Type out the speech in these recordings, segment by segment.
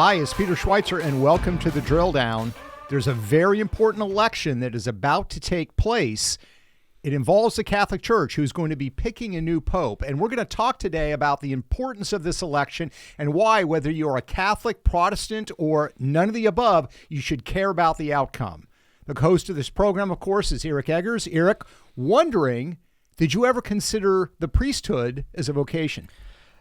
Hi, it's Peter Schweizer, and welcome to the Drill Down. There's a very important election that is about to take place. It involves the Catholic Church, who's going to be picking a new pope. And we're going to talk today about the importance of this election and why, whether you're a Catholic, Protestant, or none of the above, you should care about the outcome. The host of this program, of course, is Eric Eggers. Eric, wondering, did you ever consider the priesthood as a vocation?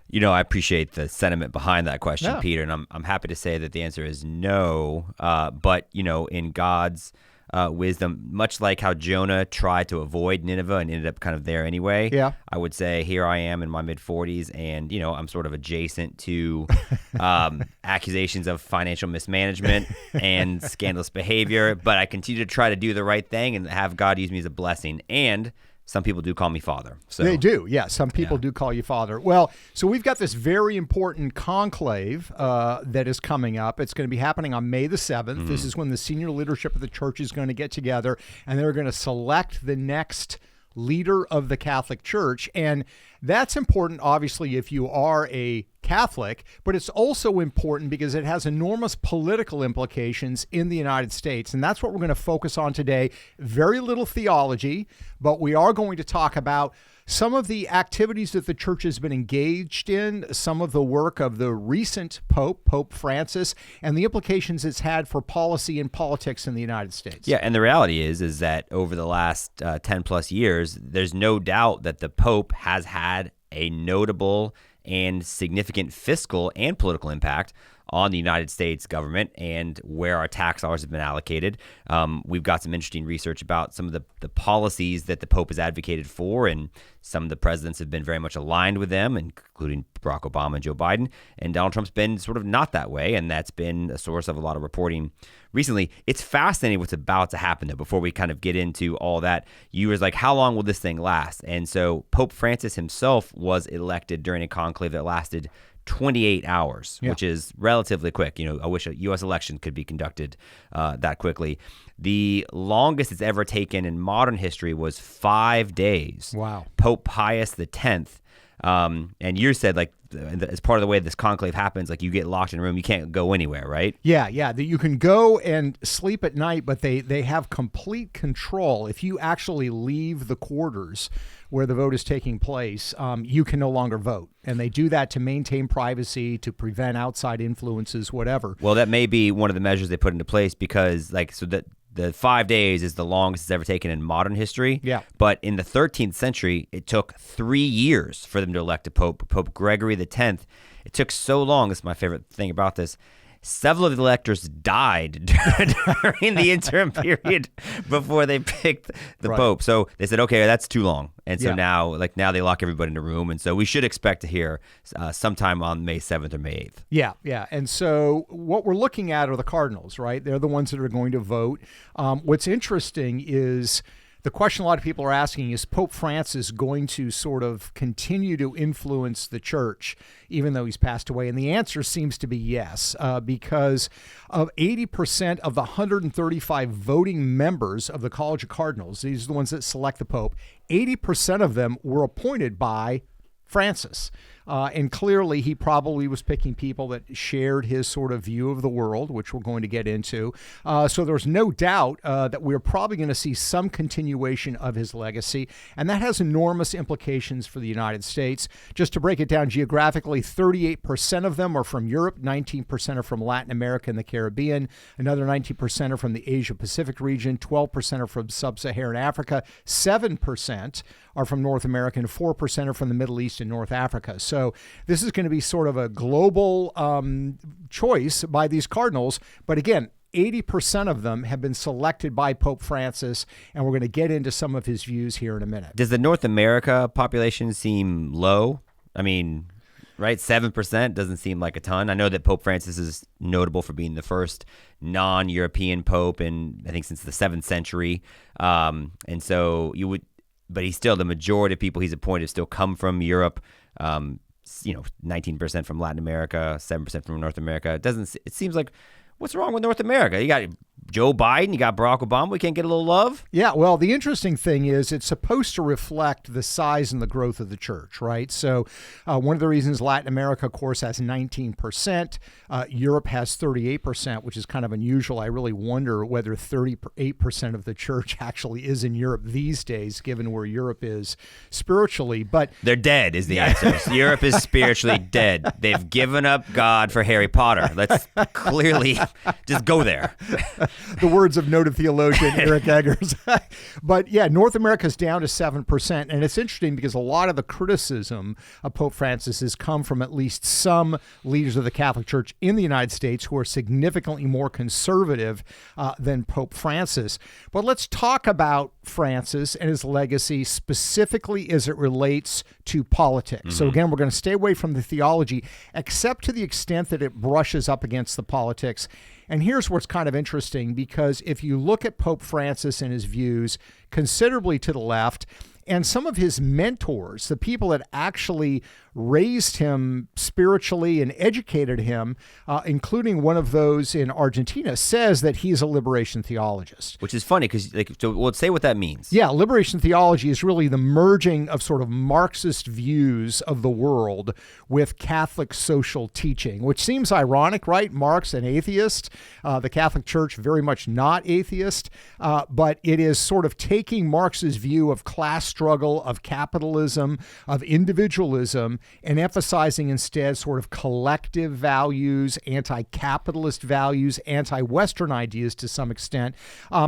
You know, I appreciate the sentiment behind that question, Yeah. Peter, and I'm happy to say that the answer is no. But, you know, in God's wisdom, much like how Jonah tried to avoid Nineveh and ended up kind of there anyway, Yeah. I would say here I am in my mid-40s, and, you know, I'm sort of adjacent to accusations of financial mismanagement and scandalous behavior, but I continue to try to do the right thing and have God use me as a blessing. And some people do call me father. So They do, yeah. Some people do call you father. Well, so we've got this very important conclave that is coming up. It's going to be happening on May the 7th. This is when the senior leadership of the church is going to get together, and they're going to select the next leader of the Catholic Church. And that's important, obviously, if you are a Catholic, but it's also important because it has enormous political implications in the United States. And that's what we're going to focus on today. Very little theology, but we are going to talk about some of the activities that the church has been engaged in, some of the work of the recent Pope, Pope Francis, and the implications it's had for policy and politics in the United States. Yeah, and the reality is that over the last 10 plus years, there's no doubt that the Pope has had a notable and significant fiscal and political impact on the United States government and where our tax dollars have been allocated. We've got some interesting research about some of the policies that the Pope has advocated for, and some of the presidents have been very much aligned with them, including Barack Obama and Joe Biden. And Donald Trump's been sort of not that way, and that's been a source of a lot of reporting recently. It's fascinating what's about to happen, though, before we kind of get into all that. You was like, how long will this thing last? And so Pope Francis himself was elected during a conclave that lasted 28 hours, which is relatively quick. You know, I wish a U.S. election could be conducted that quickly. The longest it's ever taken in modern history was 5 days. Wow. Pope Pius X. And you said, like, as part of the way this conclave happens, like, you get locked in a room, you can't go anywhere, right? Yeah. That you can go and sleep at night, but they have complete control. If you actually leave the quarters where the vote is taking place, you can no longer vote. And they do that to maintain privacy, to prevent outside influences, whatever. Well, that may be one of the measures they put into place because, like, so that the 5 days is the longest it's ever taken in modern history. Yeah. But in the 13th century, it took 3 years for them to elect a pope, Pope Gregory X. It took so long. This is my favorite thing about this. Several of the electors died during the interim period before they picked the Pope. So they said, okay, that's too long. And so now they lock everybody in a room. And so we should expect to hear sometime on May 7th or May 8th. Yeah. And so what we're looking at are the cardinals, right? They're the ones that are going to vote. What's interesting is the question a lot of people are asking is Pope Francis going to sort of continue to influence the church even though he's passed away? And the answer seems to be yes, because of 80% of the 135 voting members of the College of Cardinals, these are the ones that select the Pope, 80% of them were appointed by Francis. And clearly, he probably was picking people that shared his sort of view of the world, which we're going to get into. So there's no doubt that we're probably going to see some continuation of his legacy, and that has enormous implications for the United States. Just to break it down geographically, 38% of them are from Europe, 19% are from Latin America and the Caribbean, another 19% are from the Asia-Pacific region, 12% are from sub-Saharan Africa, 7% are from North America, and 4% are from the Middle East and North Africa. So this is going to be sort of a global choice by these cardinals. But again, 80% of them have been selected by Pope Francis, and we're going to get into some of his views here in a minute. Does the North America population seem low? I mean, right, 7% doesn't seem like a ton. I know that Pope Francis is notable for being the first non-European pope in, I think, since the 7th century. And so you would... But he's still, the majority of people he's appointed still come from Europe. 19% from Latin America, 7% from North America. It seems like, what's wrong with North America? You got Joe Biden, you got Barack Obama. We can't get a little love? Yeah, well, the interesting thing is it's supposed to reflect the size and the growth of the church, right? So one of the reasons Latin America, of course, has 19%. Europe has 38%, which is kind of unusual. I really wonder whether 38% of the church actually is in Europe these days, given where Europe is spiritually. But they're dead is the answer. Europe is spiritually dead. They've given up God for Harry Potter. Let's clearly just go there. The words of noted theologian Eric Eggers. But yeah, North America's down to 7%. And it's interesting because a lot of the criticism of Pope Francis has come from at least some leaders of the Catholic Church in the United States who are significantly more conservative than Pope Francis. But let's talk about Francis and his legacy specifically as it relates to politics. So again, we're going to stay away from the theology, except to the extent that it brushes up against the politics. And here's what's kind of interesting, because if you look at Pope Francis and his views considerably to the left, and some of his mentors, the people that actually raised him spiritually and educated him, including one of those in Argentina, says that he's a liberation theologist. Which is funny because, so let's say what that means. Yeah, liberation theology is really the merging of sort of Marxist views of the world with Catholic social teaching, which seems ironic, right? Marx, an atheist, the Catholic Church very much not atheist, but it is sort of taking Marx's view of class struggle, of capitalism, of individualism, and emphasizing instead sort of collective values, anti-capitalist values, anti-Western ideas to some extent.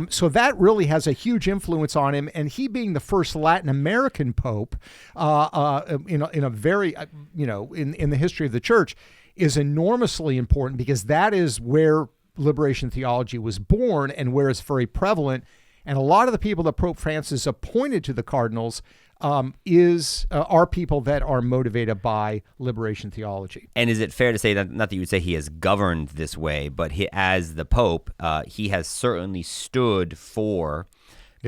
So that really has a huge influence on him. And he being the first Latin American pope in a very, in the history of the church is enormously important, because that is where liberation theology was born and where it's very prevalent. And a lot of the people that Pope Francis appointed to the cardinals are people that are motivated by liberation theology. And is it fair to say, that, not that you would say he has governed this way, but as the Pope, he has certainly stood for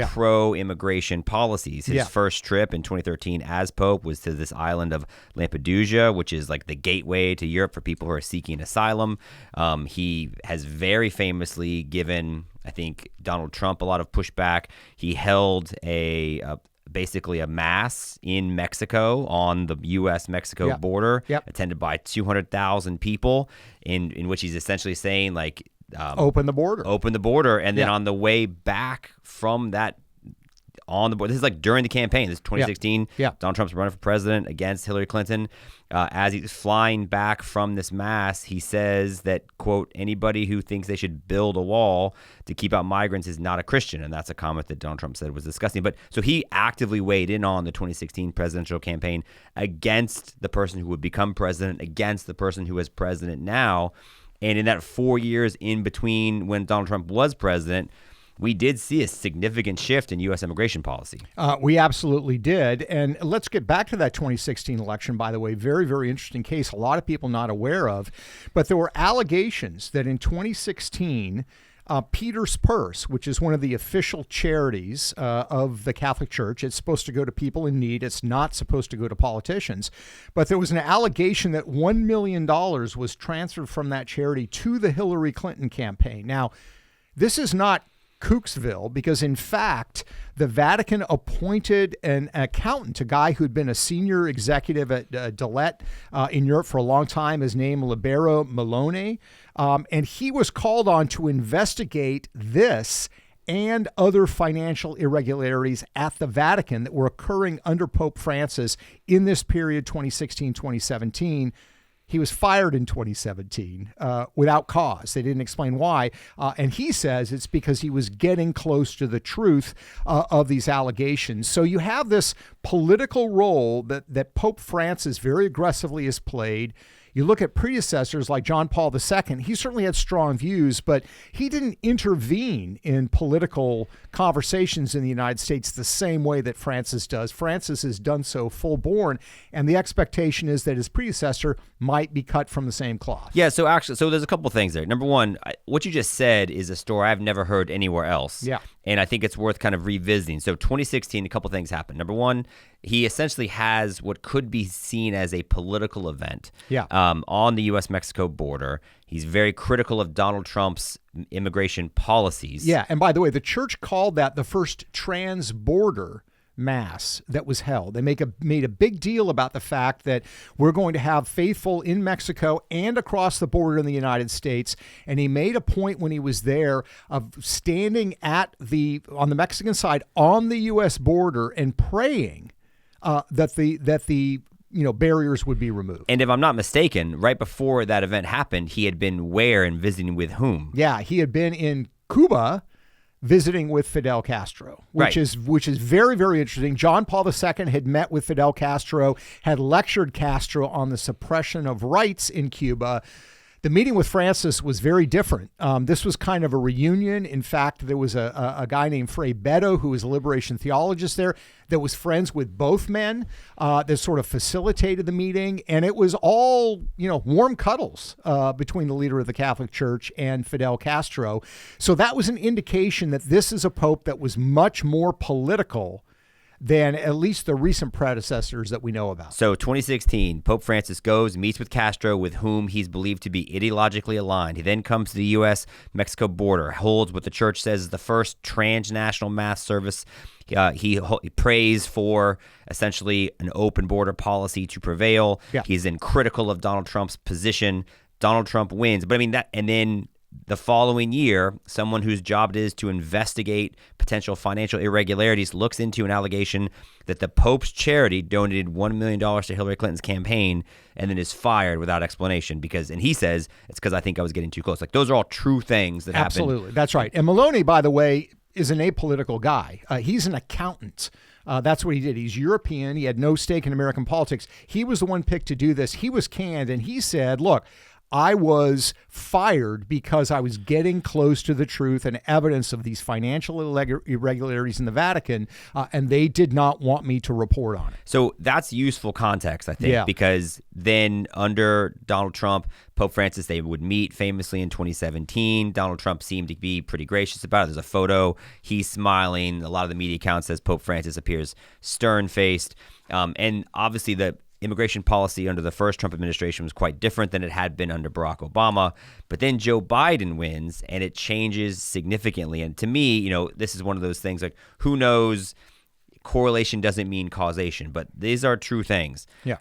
pro-immigration policies. His first trip in 2013 as Pope was to this island of Lampedusa, which is like the gateway to Europe for people who are seeking asylum. He has very famously given, I think, Donald Trump a lot of pushback. He held basically a mass in Mexico on the U.S.-Mexico border, attended by 200,000 people, in which he's essentially saying, like, open the border. And then on the way back from that, on the border, this is like during the campaign, this is 2016, Donald Trump's running for president against Hillary Clinton. As he's flying back from this mass, he says that, quote, anybody who thinks they should build a wall to keep out migrants is not a Christian. And that's a comment that Donald Trump said was disgusting. But so he actively weighed in on the 2016 presidential campaign against the person who would become president, against the person who is president now. And in that 4 years in between when Donald Trump was president, we did see a significant shift in U.S. immigration policy. We absolutely did. And let's get back to that 2016 election, by the way. Very, very interesting case. A lot of people not aware of. But there were allegations that in 2016, Peter's Purse, which is one of the official charities of the Catholic Church. It's supposed to go to people in need. It's not supposed to go to politicians. But there was an allegation that $1 million was transferred from that charity to the Hillary Clinton campaign. Now, this is not Kooksville, because in fact, the Vatican appointed an accountant, a guy who'd been a senior executive at Delet in Europe for a long time. His name, Libero Malone. And he was called on to investigate this and other financial irregularities at the Vatican that were occurring under Pope Francis in this period, 2016, 2017. He was fired in 2017 without cause. They didn't explain why. And he says it's because he was getting close to the truth of these allegations. So you have this political role that Pope Francis very aggressively has played. You look at predecessors like John Paul II, he certainly had strong views, but he didn't intervene in political conversations in the United States the same way that Francis does. Francis has done so full-born, and the expectation is that his predecessor might be cut from the same cloth. Yeah, so there's a couple things there. Number one, what you just said is a story I've never heard anywhere else. Yeah. And I think it's worth kind of revisiting. So 2016, a couple things happened. Number one, he essentially has what could be seen as a political event. Yeah. on the U.S.-Mexico border. He's very critical of Donald Trump's immigration policies. Yeah, and by the way, the church called that the first trans-border mass that was held. They made a big deal about the fact that we're going to have faithful in Mexico and across the border in the United States. And he made a point when he was there of standing on the Mexican side on the U.S. border and praying that the barriers would be removed. And if I'm not mistaken, right before that event happened, he had been where and visiting with whom? Yeah, he had been in Cuba visiting with Fidel Castro, which is very, very interesting. John Paul II had met with Fidel Castro, had lectured Castro on the suppression of rights in Cuba. The meeting with Francis was very different. This was kind of a reunion. In fact, there was a guy named Fray Beto, who was a liberation theologist there, that was friends with both men, that sort of facilitated the meeting. And it was all, warm cuddles between the leader of the Catholic Church and Fidel Castro. So that was an indication that this is a pope that was much more political than at least the recent predecessors that we know about. So 2016, Pope Francis goes, meets with Castro, with whom he's believed to be ideologically aligned. He then comes to the U.S.-Mexico border, holds what the church says is the first transnational mass service. He prays for essentially an open border policy to prevail. Yeah. He's then critical of Donald Trump's position. Donald Trump wins. But I mean, and then the following year, someone whose job it is to investigate potential financial irregularities looks into an allegation that the Pope's charity donated $1 million to Hillary Clinton's campaign and then is fired without explanation and he says it's because I think I was getting too close. Like, those are all true things that happen. Absolutely. That's right. And Maloney, by the way, is an apolitical guy. He's an accountant. That's what he did. He's European. He had no stake in American politics. He was the one picked to do this. He was canned, and he said, look, I was fired because I was getting close to the truth and evidence of these financial irregularities in the Vatican, and they did not want me to report on it. So that's useful context, I think, because then under Donald Trump, Pope Francis, they would meet famously in 2017. Donald Trump seemed to be pretty gracious about it. There's a photo. He's smiling. A lot of the media accounts says Pope Francis appears stern-faced. And obviously the immigration policy under the first Trump administration was quite different than it had been under Barack Obama. But then Joe Biden wins, and it changes significantly. And to me, this is one of those things like, who knows? Correlation doesn't mean causation, but these are true things. Yeah.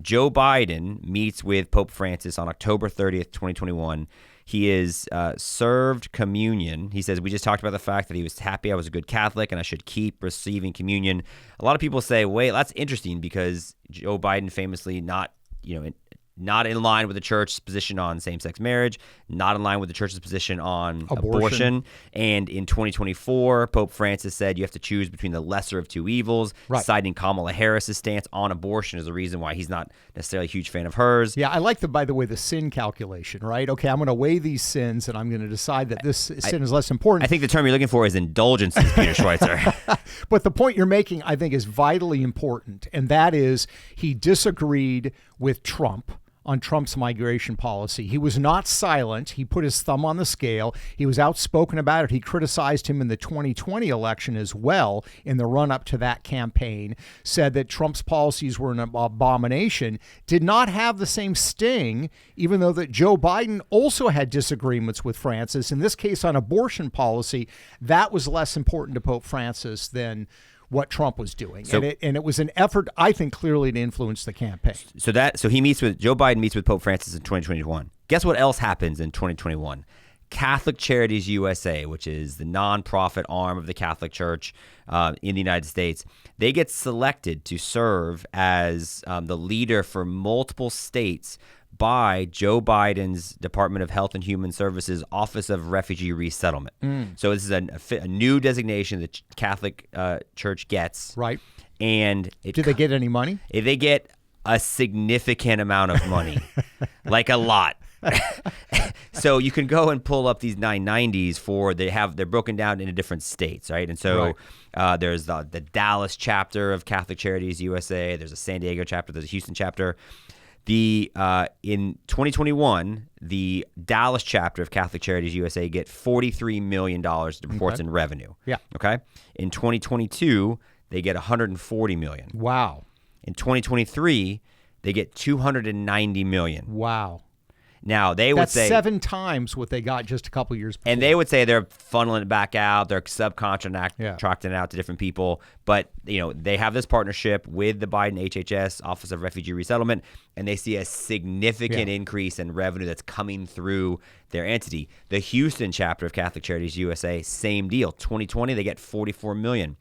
Joe Biden meets with Pope Francis on October 30th, 2021. He is served communion. He says, we just talked about the fact that he was happy I was a good Catholic and I should keep receiving communion. A lot of people say, wait, that's interesting because Joe Biden famously not in line with the church's position on same-sex marriage, not in line with the church's position on abortion. And in 2024, Pope Francis said you have to choose between the lesser of two evils, citing Kamala Harris's stance on abortion as a reason why he's not necessarily a huge fan of hers. Yeah, I like by the way, the sin calculation, right? Okay, I'm going to weigh these sins and I'm going to decide that this sin is less important. I think the term you're looking for is indulgences, Peter Schweizer. But the point you're making, I think, is vitally important, and that is he disagreed with Trump on Trump's migration policy. He was not silent. He put his thumb on the scale. He was outspoken about it. He criticized him in the 2020 election as well in the run-up to that campaign, said that Trump's policies were an abomination, did not have the same sting, even though that Joe Biden also had disagreements with Francis. In this case, on abortion policy, that was less important to Pope Francis than what Trump was doing. So, and it was an effort, I think, clearly to influence the campaign. So Joe Biden meets with Pope Francis in 2021. Guess what else happens in 2021? Catholic Charities USA, which is the nonprofit arm of the Catholic Church in the United States, they get selected to serve as the leader for multiple states by Joe Biden's Department of Health and Human Services Office of Refugee Resettlement. So this is a new designation that Catholic Church gets. Right. And do they get any money? They get a significant amount of money, like a lot. So you can go and pull up these 990s they're broken down into different states, right? And so there's the Dallas chapter of Catholic Charities USA. There's a San Diego chapter. There's a Houston chapter. In 2021, the Dallas chapter of Catholic Charities USA get $43 million reports in revenue. Yeah. Okay. In 2022, they get $140 million. Wow. In 2023, they get $290 million. Wow. Now, they would That's say 7 times what they got just a couple years before. and they would say they're funneling it back out, they're subcontracting it out to different people, but they have this partnership with the Biden HHS, Office of Refugee Resettlement, and they see a significant increase in revenue that's coming through their entity. The Houston chapter of Catholic Charities USA, same deal. 2020, they get $44 million.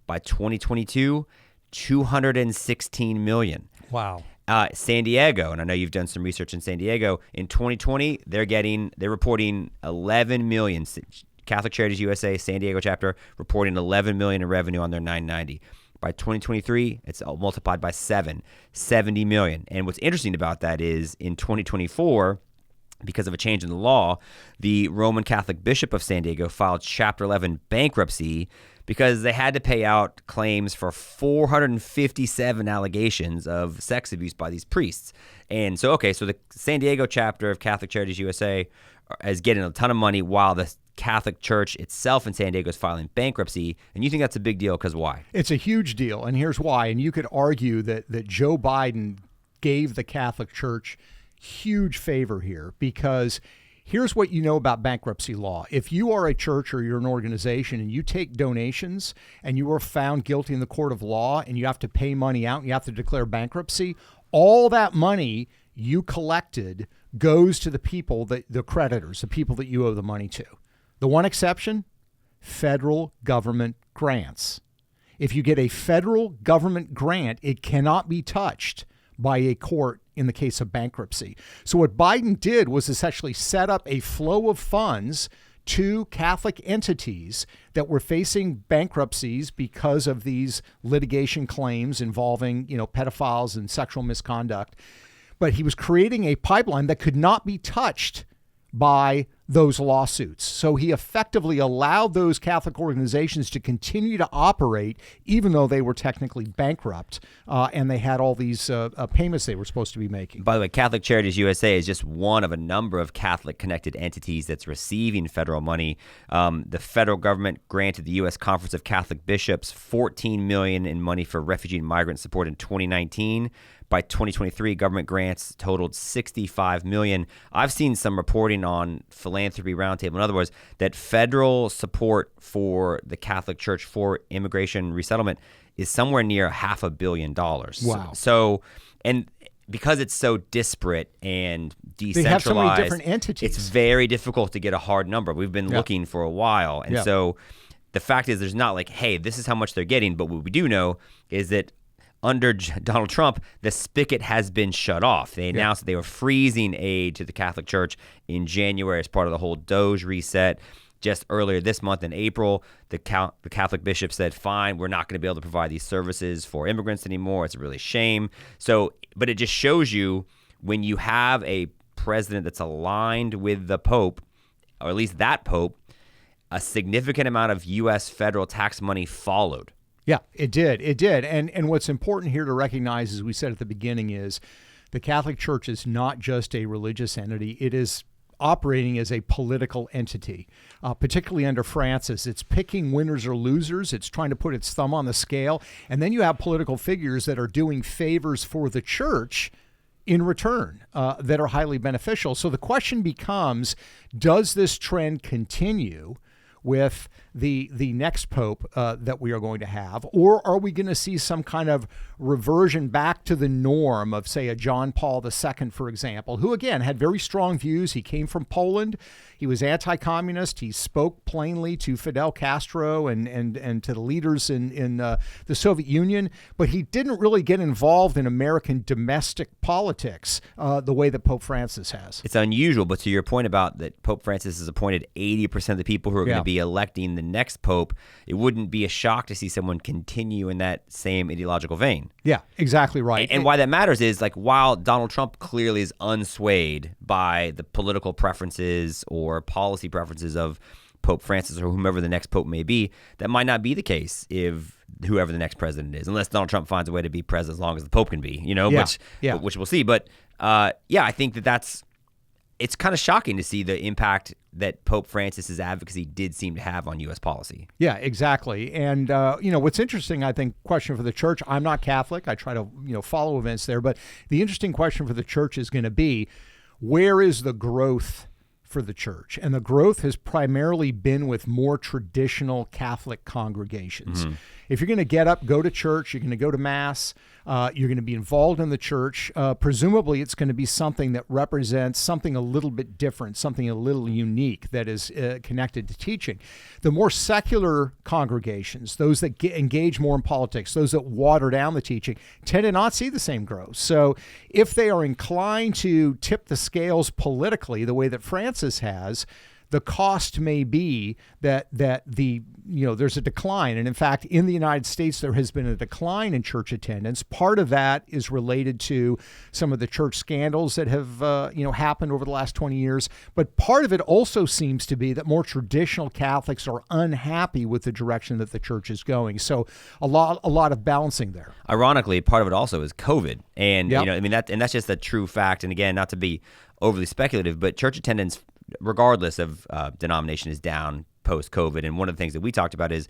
By 2022, $216 million. Wow. San Diego, and I know you've done some research in San Diego. In 2020, they're reporting $11 million. Catholic Charities USA, San Diego chapter, reporting $11 million in revenue on their 990. By 2023, it's multiplied by 7, $70 million. And what's interesting about that is in 2024, because of a change in the law, the Roman Catholic Bishop of San Diego filed Chapter 11 bankruptcy because they had to pay out claims for 457 allegations of sex abuse by these priests. And so the San Diego chapter of Catholic Charities USA is getting a ton of money while the Catholic Church itself in San Diego is filing bankruptcy. And you think that's a big deal because why? It's a huge deal, and here's why. And you could argue that Joe Biden gave the Catholic Church huge favor here, because here's what you know about bankruptcy law. If you are a church or you're an organization and you take donations and you are found guilty in the court of law and you have to pay money out and you have to declare bankruptcy, all that money you collected goes to the people, the creditors, the people that you owe the money to. The one exception, federal government grants. If you get a federal government grant, it cannot be touched by a court in the case of bankruptcy. So what Biden did was essentially set up a flow of funds to Catholic entities that were facing bankruptcies because of these litigation claims involving, pedophiles and sexual misconduct. But he was creating a pipeline that could not be touched by those lawsuits. So he effectively allowed those Catholic organizations to continue to operate, even though they were technically bankrupt, and they had all these payments they were supposed to be making. By the way, Catholic Charities USA is just one of a number of Catholic-connected entities that's receiving federal money. The federal government granted the U.S. Conference of Catholic Bishops $14 million in money for refugee and migrant support in 2019. By 2023, government grants totaled $65 million. I've seen some reporting on Philanthropy Roundtable, in other words, that federal support for the Catholic Church for immigration resettlement is somewhere near $500 million. Wow. So, and because it's so disparate and decentralized, they have so many different entities. It's very difficult to get a hard number. We've been looking for a while. And so the fact is there's not like, hey, this is how much they're getting. But what we do know is that under Donald Trump, the spigot has been shut off. They announced that they were freezing aid to the Catholic Church in January as part of the whole Doge reset. Just earlier this month in April, the Catholic bishop said, fine, we're not going to be able to provide these services for immigrants anymore. It's a really shame. So, but it just shows you when you have a president that's aligned with the Pope, or at least that Pope, a significant amount of U.S. federal tax money followed. Yeah, it did. It did. And what's important here to recognize, as we said at the beginning, is the Catholic Church is not just a religious entity. It is operating as a political entity, particularly under Francis. It's picking winners or losers. It's trying to put its thumb on the scale. And then you have political figures that are doing favors for the church in return that are highly beneficial. So the question becomes, does this trend continue with the next pope that we are going to have, or are we going to see some kind of reversion back to the norm of, say, a John Paul II, for example, who again had very strong views. He came from Poland. He was anti-communist. He spoke plainly to Fidel Castro and to the leaders in the Soviet Union, but he didn't really get involved in American domestic politics the way that Pope Francis has. It's unusual, but to your point about that Pope Francis has appointed 80% of the people who are going to be electing the next pope, it wouldn't be a shock to see someone continue in that same ideological vein. Yeah, exactly right. And why that matters is, like, while Donald Trump clearly is unswayed by the political preferences or policy preferences of Pope Francis or whomever the next pope may be, that might not be the case if whoever the next president is, unless Donald Trump finds a way to be president as long as the pope can be, which we'll see. But I think that's it's kind of shocking to see the impact that Pope Francis's advocacy did seem to have on U.S. policy. Yeah, exactly. And, what's interesting, I think, question for the church, I'm not Catholic. I try to, follow events there. But the interesting question for the church is going to be, where is the growth for the church? And the growth has primarily been with more traditional Catholic congregations. Mm-hmm. If you're going to get up, go to church, you're going to go to Mass, you're going to be involved in the church, presumably it's going to be something that represents something a little bit different, something a little unique that is connected to teaching. The more secular congregations, those that engage more in politics, those that water down the teaching, tend to not see the same growth. So if they are inclined to tip the scales politically the way that Francis has, the cost may be that there's a decline. And in fact, in the United States, there has been a decline in church attendance. Part of that is related to some of the church scandals that have happened over the last 20 years. But part of it also seems to be that more traditional Catholics are unhappy with the direction that the church is going. So a lot of balancing there. Ironically, part of it also is COVID. And Yep. that's just a true fact. And again, not to be overly speculative, but church attendance, regardless of denomination, is down post-COVID. And one of the things that we talked about is,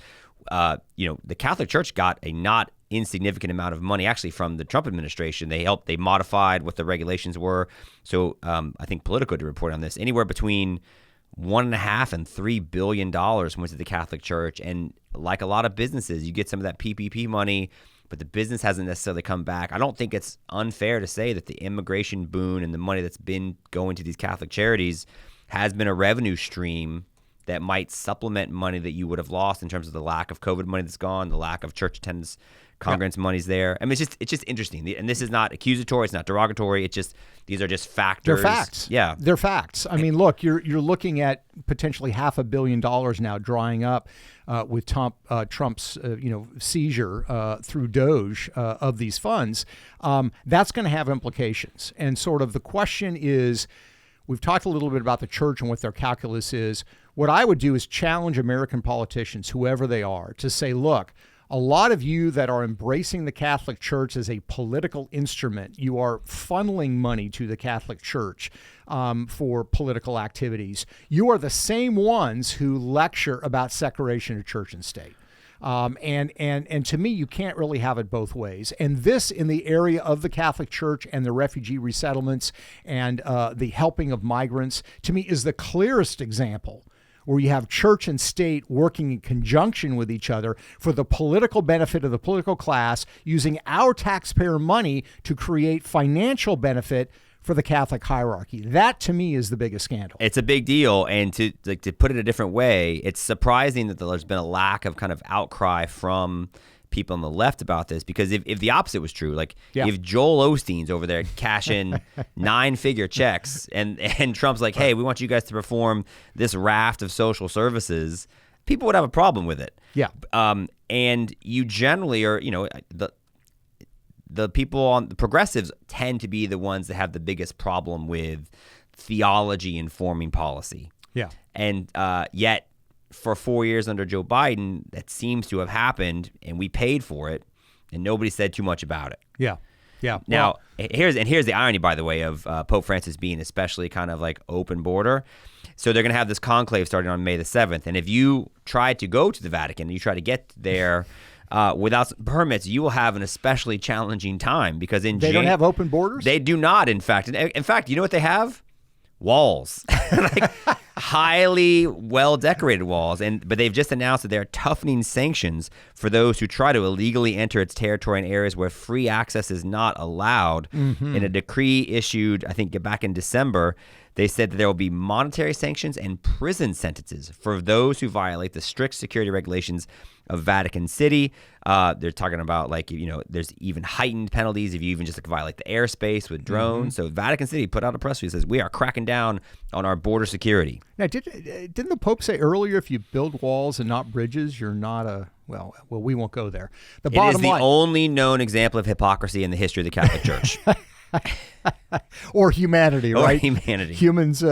the Catholic Church got a not insignificant amount of money actually from the Trump administration. They modified what the regulations were. So I think Politico did report on this. Anywhere between $1.5 and $3 billion went to the Catholic Church. And like a lot of businesses, you get some of that PPP money, but the business hasn't necessarily come back. I don't think it's unfair to say that the immigration boon and the money that's been going to these Catholic charities has been a revenue stream that might supplement money that you would have lost in terms of the lack of COVID money that's gone, the lack of church attendance, congregants money's there. I mean, it's just interesting. And this is not accusatory, it's not derogatory. These are just factors. They're facts. Yeah. They're facts. I mean, look, you're looking at potentially $500 million now drying up with Trump's seizure through Doge of these funds. That's going to have implications. And sort of the question is, we've talked a little bit about the church and what their calculus is. What I would do is challenge American politicians, whoever they are, to say, look, a lot of you that are embracing the Catholic Church as a political instrument, you are funneling money to the Catholic Church for political activities. You are the same ones who lecture about separation of church and state. And to me, you can't really have it both ways. And this, in the area of the Catholic Church and the refugee resettlements and the helping of migrants, to me is the clearest example where you have church and state working in conjunction with each other for the political benefit of the political class, using our taxpayer money to create financial benefit for the Catholic hierarchy. That, to me, is the biggest scandal. It's a big deal. And to put it a different way, it's surprising that there's been a lack of kind of outcry from people on the left about this, because if the opposite was true, if Joel Osteen's over there cashing 9-figure checks and Trump's like, hey, we want you guys to perform this raft of social services, people would have a problem with it. Yeah. And you generally are, the people on the progressives tend to be the ones that have the biggest problem with theology informing policy. Yeah. And yet, for 4 years under Joe Biden, that seems to have happened, and we paid for it, and nobody said too much about it. Yeah. Yeah. Now, here's the irony, by the way, of Pope Francis being especially kind of like open border. So they're going to have this conclave starting on May the 7th, and if you try to go to the Vatican and you try to get there without permits, you will have an especially challenging time, because they don't have open borders? They do not, in fact. In fact, you know what they have? Walls. Highly well-decorated walls. But they've just announced that they're toughening sanctions for those who try to illegally enter its territory in areas where free access is not allowed. Mm-hmm. In a decree issued, I think, back in December, they said that there will be monetary sanctions and prison sentences for those who violate the strict security regulations of Vatican City. They're talking about there's even heightened penalties if you even just violate the airspace with drones. Mm-hmm. So Vatican City put out a press release that says we are cracking down on our border security. Now, didn't the Pope say earlier, if you build walls and not bridges, you're not a well, we won't go there. It is the only known example of hypocrisy in the history of the Catholic Church. Or humanity, right? Or humanity. Humans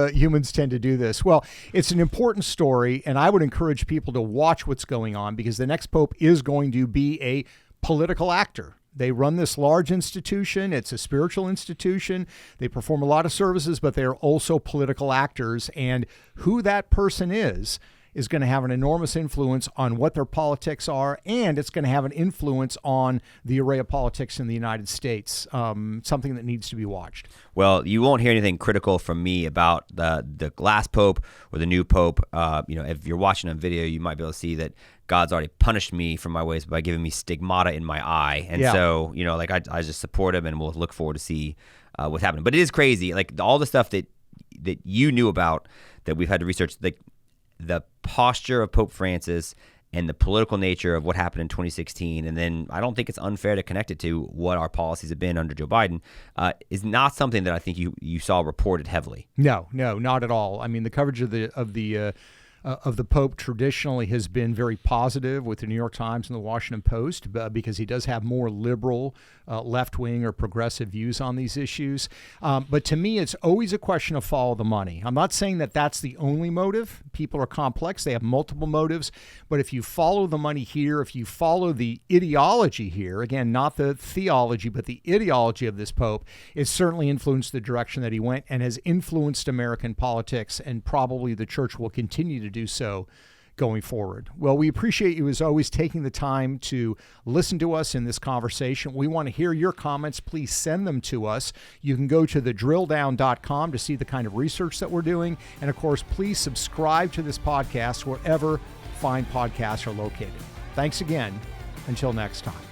tend to do this. Well, it's an important story, and I would encourage people to watch what's going on, because the next pope is going to be a political actor. They run this large institution. It's a spiritual institution. They perform a lot of services, but they're also political actors. And who that person is going to have an enormous influence on what their politics are, and it's going to have an influence on the array of politics in the United States, something that needs to be watched. Well, you won't hear anything critical from me about the last pope or the new pope. If you're watching on video, you might be able to see that God's already punished me for my ways by giving me stigmata in my eye. And so, I just support him, and we'll look forward to see what's happening. But it is crazy. Like all the stuff that you knew about that we've had to research, the posture of Pope Francis and the political nature of what happened in 2016, and then I don't think it's unfair to connect it to what our policies have been under Joe Biden, is not something that I think you saw reported heavily. No, not at all. I mean, the coverage of the Pope traditionally has been very positive with the New York Times and the Washington Post because he does have more liberal, left-wing or progressive views on these issues. But to me, it's always a question of follow the money. I'm not saying that that's the only motive. People are complex. They have multiple motives. But if you follow the money here, if you follow the ideology here, again, not the theology, but the ideology of this Pope, it certainly influenced the direction that he went and has influenced American politics, and probably the church will continue to do so going forward. Well, we appreciate you as always taking the time to listen to us in this conversation. We want to hear your comments. Please send them to us. You can go to thedrilldown.com to see the kind of research that we're doing. And of course, please subscribe to this podcast wherever fine podcasts are located. Thanks again. Until next time.